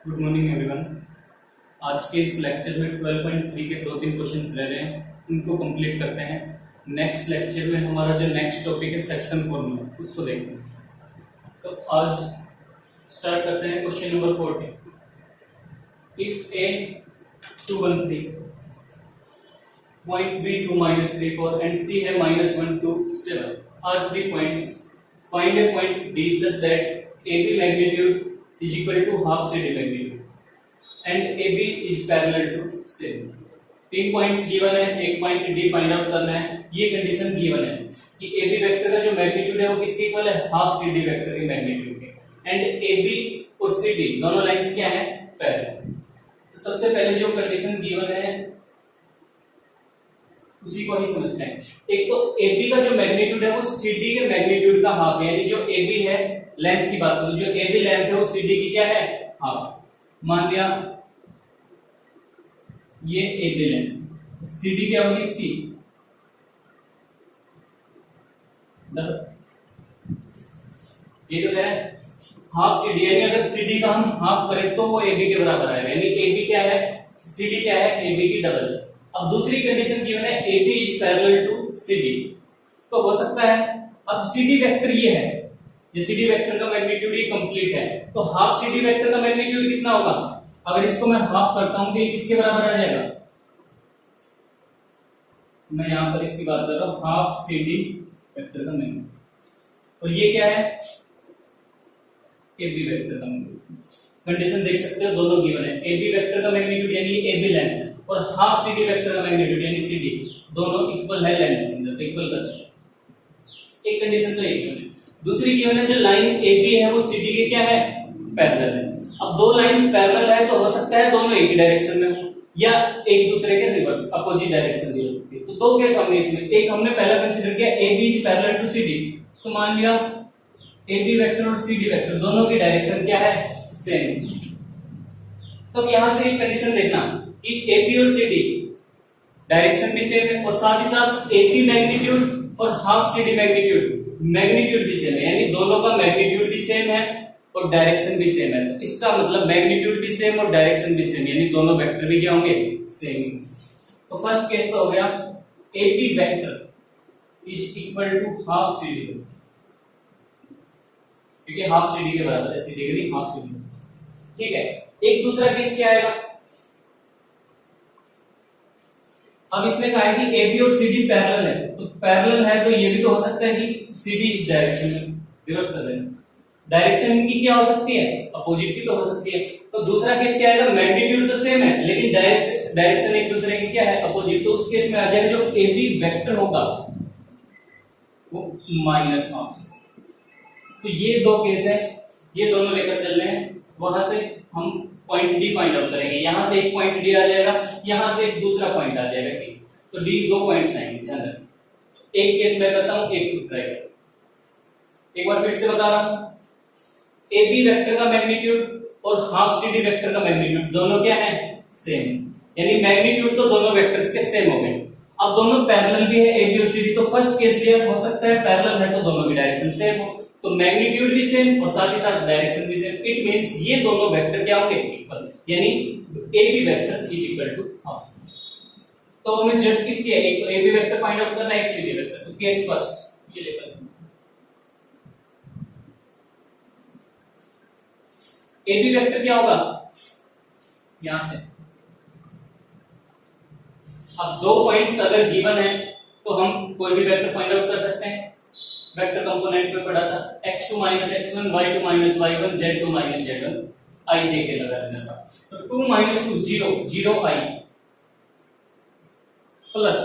Good morning everyone. आज के इस लेक्चर में 12.3 के 2-3 क्वेश्चंस रह रहे हैं, इनको कंप्लीट करते हैं। नेक्स्ट लेक्चर में हमारा जो नेक्स्ट टॉपिक है सेक्शन फॉर्मूला, उसको देखते हैं। तो आज स्टार्ट करते हैं question number 14। If A 213 point B 2 minus 3 4 and C है -1 2 7 are 3 points. Find a point D such that AB magnitude is equal to half CD magnitude and AB is parallel to C. 3 points given है, एक point D find out करना है। ये condition given है कि AB vector का जो magnitude है वो किसके इक्वल है, हाफ CD वेक्टर के मैग्नीट्यूड के। एंड AB और CD दोनों लाइंस क्या है, पैरेलल। तो सबसे पहले जो कंडीशन गिवन है उसी को ही समझते हैं। एक तो AB का जो मैग्नीट्यूड है वो CD के मैग्नीट्यूड का हाफ है, यानी जो AB है लेंथ की बात करूं, जो AB लेंथ है वो CD की क्या है, हाफ। मान लिया ये AB लेंथ, CD क्या होगी इसकी ये तो है हाफ CD, यानी अगर CD का हम हाफ करें तो वो AB के बराबर आएगा, यानी AB क्या है, CD क्या है, AB की डबल। अब दूसरी कंडीशन गिवन है AB is parallel to CD, तो हो सकता है अब CD वेक्टर ये है, ये CD वेक्टर का मैग्नीट्यूड ये कंप्लीट है, तो हाफ CD वेक्टर का मैग्नीट्यूड कितना होगा, अगर इसको मैं हाफ करता हूं तो ये किसके बराबर आ जाएगा, मैं यहां पर इसकी बात कर रहा हूं हाफ CD वेक्टर का मैग्नीट्यूड, और ये क्या है AB वेक्टर का मैग्नीट्यूड। कंडीशन देख सकते हो दोनों गिवन है, AB वेक्टर का मैग्नीट्यूड यानी AB लेंथ और हाफ CD वेक्टर का मैग्नीट्यूड यानी CD दोनों इक्वल है लेंथ के अंदर, तो इक्वल करते हैं। एक कंडीशन तो एक है। दूसरी गिवन है जो लाइन AB है वो CD के क्या है, पैरेलल है। अब दो लाइंस पैरेलल है तो हो सकता है दोनों एक ही डायरेक्शन में हो या एक दूसरे के रिवर्स अपोजिट डायरेक्शन भी हो सकती है। तो दो केस होंगे इसमें, एक हमने पहला कंसीडर किया AB is parallel to CD, तो मान लिया AB वेक्टर और CD वेक्टर दोनों की डायरेक्शन क्या है, सेम। तो यहां से एक कंडीशन देखना कि AB और CD डायरेक्शन भी सेम है और साथ ही साथ AB मैग्नीट्यूड और हाफ CD मैग्नीट्यूड भी सेम है, यानी दोनों का मैग्नीट्यूड भी सेम है और डायरेक्शन भी सेम है। तो इसका मतलब मैग्नीट्यूड भी सेम और डायरेक्शन भी सेम, यानी दोनों वेक्टर भी क्या होंगे, सेम। तो फर्स्ट केस तो हो गया AB vector is equal to half CD, क्योंकि हाफ CD के बराबर है, CD डिग्री हाफ CD। ठीक है, एक दूसरा केस क्या आएगा, अब इसमें कहा है कि AB और CD पैरेलल है, तो पैरेलल है तो ये भी तो हो सकता है कि CD इस डायरेक्शन में, रिवर्स कर देना, डायरेक्शन इनकी क्या हो सकती है, अपोजिट भी तो हो सकती है। तो दूसरा केस क्या आएगा, मैग्नीट्यूड तो सेम है लेकिन डायरेक्शन एक दूसरे की क्या है, अपोजिट, तो उस केस में आ जाएगा जो AB वेक्टर होगा वो माइनस हाफ। तो ये दो केस है, ये दोनों लेकर चल रहे हैं। वहां से हम पॉइंट D फाइंड आउट करेंगे, यहां से एक पॉइंट D आ जाएगा, यहां से एक दूसरा पॉइंट आ जाएगा D, तो D दो पॉइंट्स आएंगे, ध्यान रखना। एक केस मैं करता हूं, एक ट्राई करता हूं। एक बार फिर से बता रहा हूं, AB वेक्टर का मैग्नीट्यूड और हाफ CD वेक्टर का मैग्नीट्यूड दोनों क्या है, सेम, यानी मैग्नीट्यूड तो दोनों वेक्टर्स के सेम हो गए। अब दोनों पैरेलल भी है AB और CD, तो फर्स्ट केस लिया, हो सकता है पैरेलल है तो दोनों की डायरेक्शन सेम हो, तो मैग्नीट्यूड भी सेम और साथ ही साथ डायरेक्शन भी सेम। इट मींस ये दोनों वेक्टर क्या होंगे, इक्वल, यानी AB vector is equal to half. तो हमें जब किसकी है, एक तो AB वेक्टर फाइंड आउट करना है, एक CD वेक्टर। तो केस फर्स्ट ये लेकर AB वेक्टर क्या होगा, यहां से अब दो पॉइंट्स अगर गिवन है तो हम कोई भी वेक्टर फाइंड आउट कर सकते हैं। वेक्टर कंपोनेंट में पढ़ा था x2 - x1 y2 - y1 z2 - z1 i j के लगा देना था। तो 2 - 2 0 0 i प्लस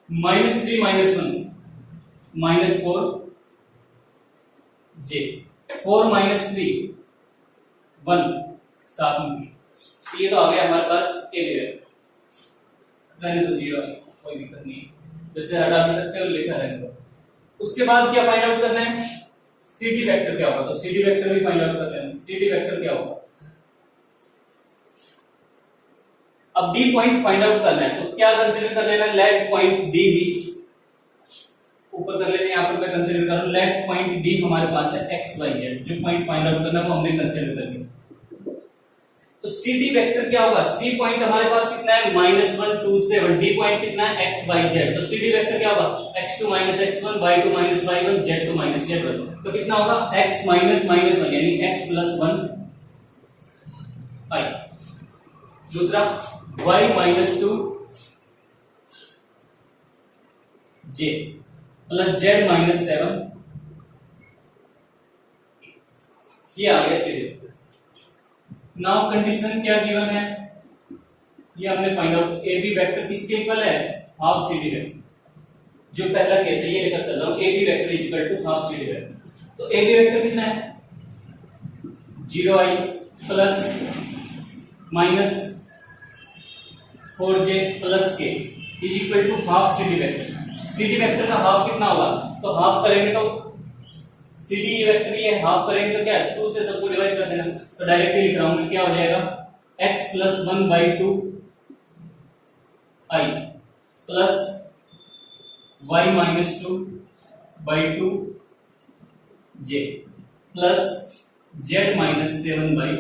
-3 - 1 -4 j 4 - 3 1 7 में, ये तो आ गया हमारे पास ए वेक्टर, रहने तो 0 है, कोई दिक्कत नहीं है, जैसे हटा भी सकते हो लिखा रहने दो। उसके बाद क्या फाइंड आउट करना है, CD वेक्टर क्या होगा, तो CD वेक्टर भी फाइंड आउट कर लेना। CD वेक्टर क्या होगा, अब D पॉइंट फाइंड आउट करना है, तो क्या कंसीडर कर लेना, लेट पॉइंट D भी ऊपर कर लेना। यहां पर मैं कंसीडर कर रहा हूं लेट पॉइंट D हमारे पास है XYZ, जो पॉइंट फाइंड आउट करना है वो हमने कंसीडर कर लिया। तो तो सी डी वेक्टर क्या होगा, सी पॉइंट हमारे पास कितना है -1 2 7, डी पॉइंट कितना है x y z, तो सी डी वेक्टर क्या होगा x2 x1 y2 y1 z2 z1, तो कितना होगा x -1 यानी x + 1 i, दूसरा y -2 j प्लस z -7, ये आ गया C D vector. Now condition क्या गिवन है, ये हमने find out, A B vector किसके इक्वल है, हाफ सी डी वेक्टर, जो पहला केस है ये लेकर चल रहा हूं, A B vector is equal to half C D vector. तो ए बी वेक्टर कितना है 0i plus -4j plus k is equal to half C D vector. C D vector का हाफ कितना होगा, तो हाफ करेंगे तो सी डी वेक्टर ये हाफ करेंगे तो क्या 2 से सबको डिवाइड कर देना, तो डायरेक्टली लिख रहा हूं मैं, क्या हो जाएगा x + 1/2 i plus y -2/2 j plus z -7/2,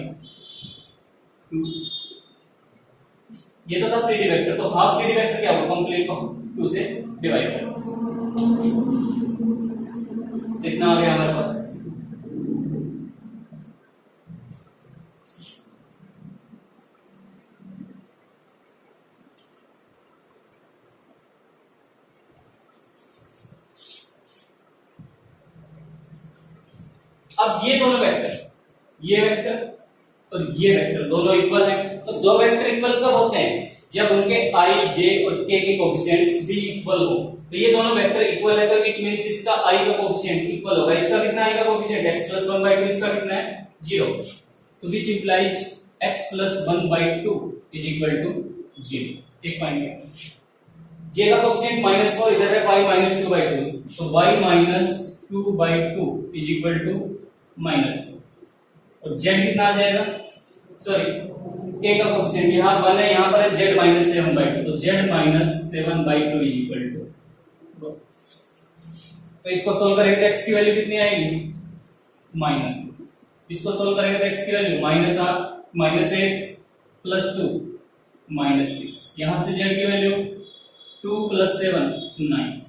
ये तो था सी डी वेक्टर। तो हाफ सी डी वेक्टर क्या होगा, कंप्लीट को 2 से डिवाइड कर, इतना आ गया हमारे पास। अब ये दोनों वेक्टर, ये वेक्टर और ये वेक्टर दोनों इक्वल हैं, तो दो वेक्टर इक्वल कब होते हैं, जब उनके i j और k के कोएफिशिएंट्स भी इक्वल हो। तो ये दोनों वेक्टर इक्वल है तो इट मींस इसका i का कोएफिशिएंट इक्वल होगा, इसका कितना i का कोएफिशिएंट x + 1/2, इसका कितना है 0, तो which implies x + 1/2 is equal to 0। एक पॉइंट है, j का कोएफिशिएंट -4 इधर है, y -2/2, तो y -2/2 इज इक्वल टू -4, और z कितना आ जाएगा, सॉरी k का कोएफिशिएंट यहां 1 है, यहां पर है z -7/2, तो z -7/2 इज इक्वल टू, तो इसको सोल्व करेंगे तो x की वैल्यू कितनी आएगी -2, इसको सोल्व करेंगे तो x की वैल्यू -8 + 2 -6, यहां से z की वैल्यू 2 + 7 9।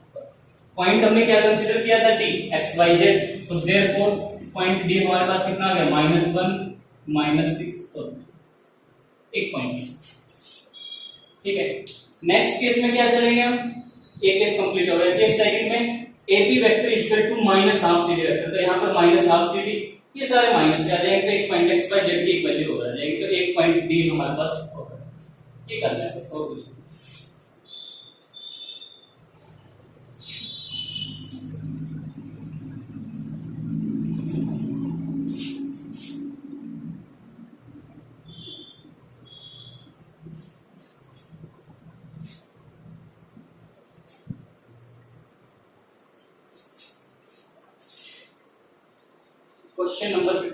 पॉइंट हमने क्या कंसीडर किया था d x y z, तो देयरफॉर पॉइंट d हमारे पास कितना आ गया -1 -6 और एक पॉइंट, ठीक है। नेक्स्ट केस में क्या चलेंगे हम, एक केस कंप्लीट हो गया, केस सेकंड में A B vector equal to -half C D vector, तो यहाँ पर -हाफ सी डी, ये सारे माइनस के आ जाएंगे, तो एक पॉइंट x y z की एक वैल्यू हो जाएगी, तो एक पॉइंट d हमारे पास होगा, ये करना है बस, और कुछ नहीं। Question number 5,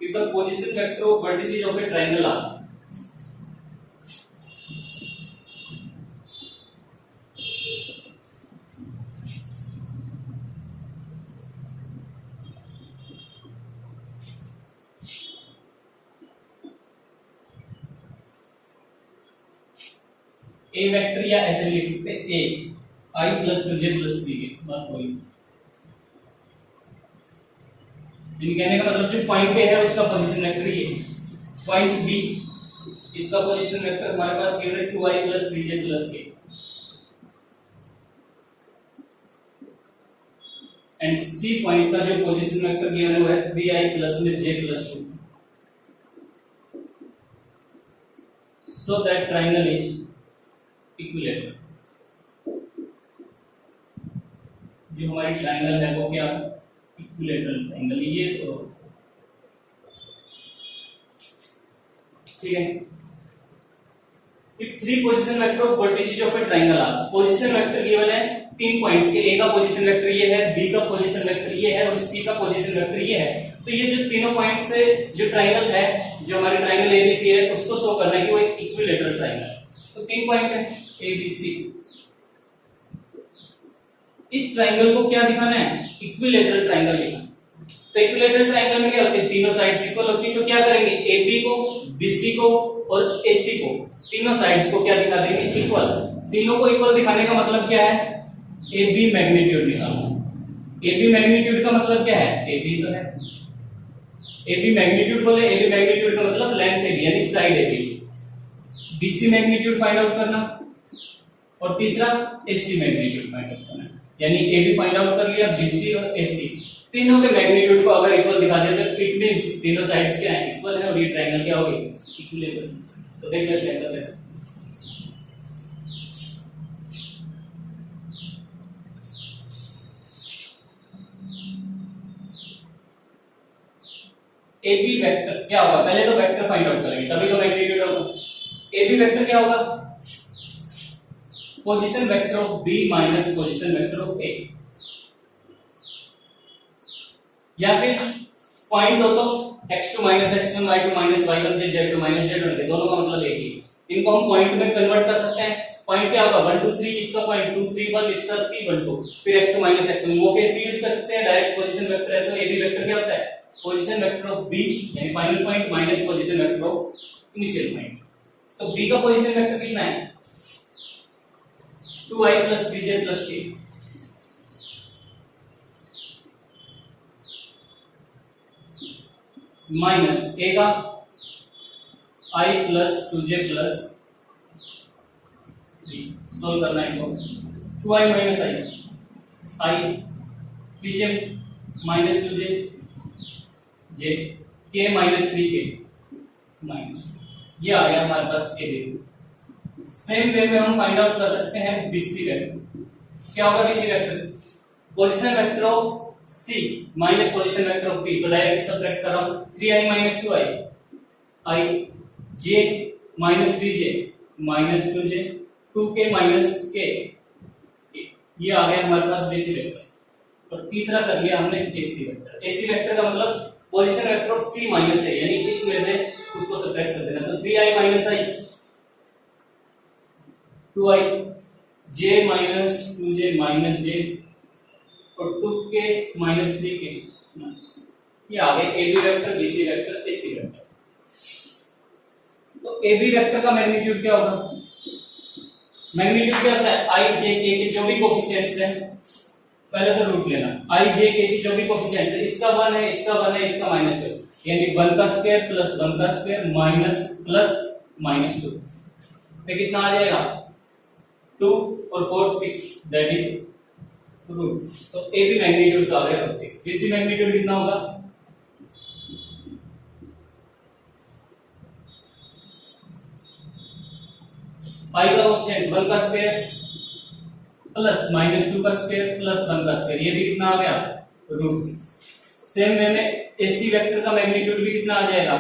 if the position vector of vertices of a triangle are A vector, या ऐसे लिख सकते हैं ए i + 2j + 3k, बात वही, कहने का मतलब जो पॉइंट पे है उसका पोजीशन वेक्टर ये, पॉइंट बी इसका पोजीशन वेक्टर हमारे पास गिवन है 2i + 3j + k, and C point का जो पोजीशन वेक्टर गिवन है वो है 3i + j + 2, so that triangle is equilateral, जो हमारी ट्रायंगल है वो क्या इक्विलेटरल ट्रायंगल, ये सो ठीक है। If 3 position vector of vertices of a triangle are, position vector given है 3 पॉइंट्स के, ए का पोजीशन वेक्टर ये है, बी का पोजीशन वेक्टर ये है और सी का पोजीशन वेक्टर ये है, तो ये जो तीनों पॉइंट से जो ट्रायंगल है, जो हमारे ट्रायंगल एबीसी है, उसको शो करना है कि वो एक इक्विलेटरल ट्रायंगल है। तो 3 पॉइंट है ए बी सी, इस ट्राइंगल को क्या दिखाना है, इक्विलैटरल ट्राइंगल दिखाना। तो इक्विलैटरल ट्राइंगल में क्या होते हैं, तीनों साइड्स इक्वल होती है, तो क्या करेंगे, AB को, BC को और AC को, तीनों साइड्स को क्या दिखा देंगे, इक्वल। तीनों को इक्वल दिखाने का मतलब क्या है, AB मैग्नीट्यूड निकालना। AB मैग्नीट्यूड का मतलब क्या है, AB तो है, AB मैग्नीट्यूड बोले, AB मैग्नीट्यूड का मतलब लेंथ AB यानी side AB। BC magnitude find out करना और तीसरा AC मैग्नीट्यूड फाइंड आउट करना, यानी AB फाइंड आउट कर लिया, BC और AC तीनों के मैग्नीट्यूड को अगर इक्वल दिखा दिया तो इट मींस तीनों साइड्स क्या है, इक्वल है और ये ट्रायंगल क्या होगी, इक्विलैटरल। तो देख लेते हैं कैसे। AB वेक्टर क्या होगा, पहले तो वेक्टर फाइंड आउट करेंगे तभी तो मैग्नीट्यूड होगा। AB वेक्टर क्या होगा, position vector of B minus position vector of A, या फिर पॉइंट हो तो x2 minus x1, y2 minus y1, z2 minus z1 के दोनों का मतलब एक ही। इनको हम पॉइंट में कन्वर्ट कर सकते हैं। पॉइंट क्या होगा, 1 2 3 इसका पॉइंट, 2 3 1 इसका 3 1 2, फिर x2 माइनस x1 वो केस भी यूज कर सकते हैं। डायरेक्ट पोजीशन वेक्टर है तो AB वेक्टर क्या होता है, पोजीशन वेक्टर ऑफ B यानी final point minus position vector of initial point. तो B का पोजीशन वेक्टर कितना है, 2i + 3j + k, minus A का i + 2j + 3 सोल्व करना है इनको। 2i - i 3j - 2j j k - 3k minus, ये आ गया हमारे पास A वैल्यू। सेम वे में हम फाइंड आउट कर सकते हैं BC वेक्टर। क्या होगा BC vector, position vector of C minus position vector of B, तो डायरेक्ट सब्ट्रैक्ट कर रहा हूं, 3i - 2i i j - 3j - 2j 2k - k, ये आ गया हमारे पास BC वेक्टर। और तीसरा कर लिया हमने AC वेक्टर। AC वेक्टर का मतलब position vector of C minus है, यानी इसमें से उसको सब्ट्रैक्ट कर देना, तो 3i - i 2i j - 2j j और 2k - 3k, ये आ गए AB vector, BC vector, AC vector. तो AB वेक्टर का मैग्नीट्यूड क्या होगा, मैग्नीट्यूड क्या होता है, i j k के जो भी कोफिशिएंट्स हैं, पहले तो रूट लेना, i j k के जो भी कोफिशिएंट्स है, इसका 1 है, इसका 1 है, इसका -2, यानी 1 का स्क्वायर प्लस 1 का स्क्वायर माइनस प्लस -2, तो कितना आ जाएगा, 2 और 4 6, दैट इज √6। तो AB मैग्नीट्यूड का आ गया √6। BC मैग्नीट्यूड कितना होगा, i का कोएफिशिएंट 1 का स्क्वायर प्लस -2 का स्क्वायर प्लस 1 का स्क्वायर, ये भी कितना आ गया, √6। सेम वे में AC वेक्टर का मैग्नीट्यूड भी कितना आ जाएगा,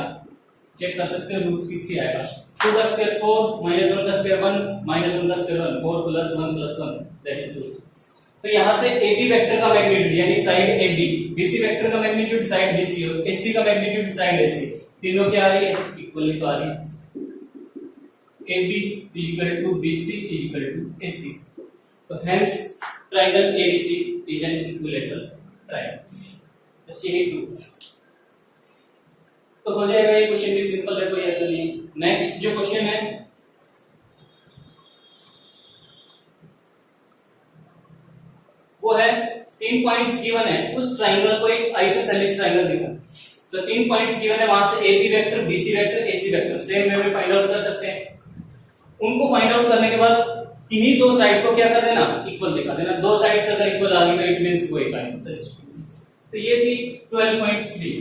चेक कर सकते हैं, √6 ही आएगा। 2 का स्क्वायर 4 -1 का स्क्वायर 1 -1 का स्क्वायर 1, 4 + 1 + 1 दैट इज √6। तो यहां से AB वेक्टर का मैग्नीट्यूड यानी साइड AB, BC वेक्टर का मैग्नीट्यूड साइड BC और AC का मैग्नीट्यूड साइड AC, तीनों क्या आ रही है, इक्वली तो आ रही है। AB = BC = AC, तो hence triangle ABC is an equilateral triangle. बस यही प्रूफ तो हो जाएगा। ये क्वेश्चन भी सिंपल है, कोई ऐसा नहीं है। नेक्स्ट जो क्वेश्चन है वो है 3 पॉइंट्स गिवन है, उस ट्रायंगल को एक आइसोसेलेस ट्रायंगल दिखा, तो 3 पॉइंट्स गिवन है, वहां से AB vector, BC vector, AC vector same way में फाइंड आउट कर सकते हैं। उनको फाइंड आउट करने के बाद इन्हीं दो साइड को क्या कर देना, इक्वल दिखा देना। दो साइड से अगर इक्वल आ गई तो इट मींस वो एक आइसोसेलेस। तो ये थी 12.3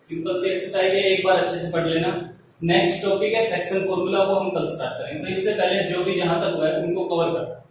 सिंपल सी एक्सरसाइज है, एक बार अच्छे से पढ़ लेना। नेक्स्ट टॉपिक है सेक्शन फॉर्मूला, वो हम कल स्टार्ट करेंगे। तो इससे पहले जो भी जहां तक हुआ है उनको कवर करना।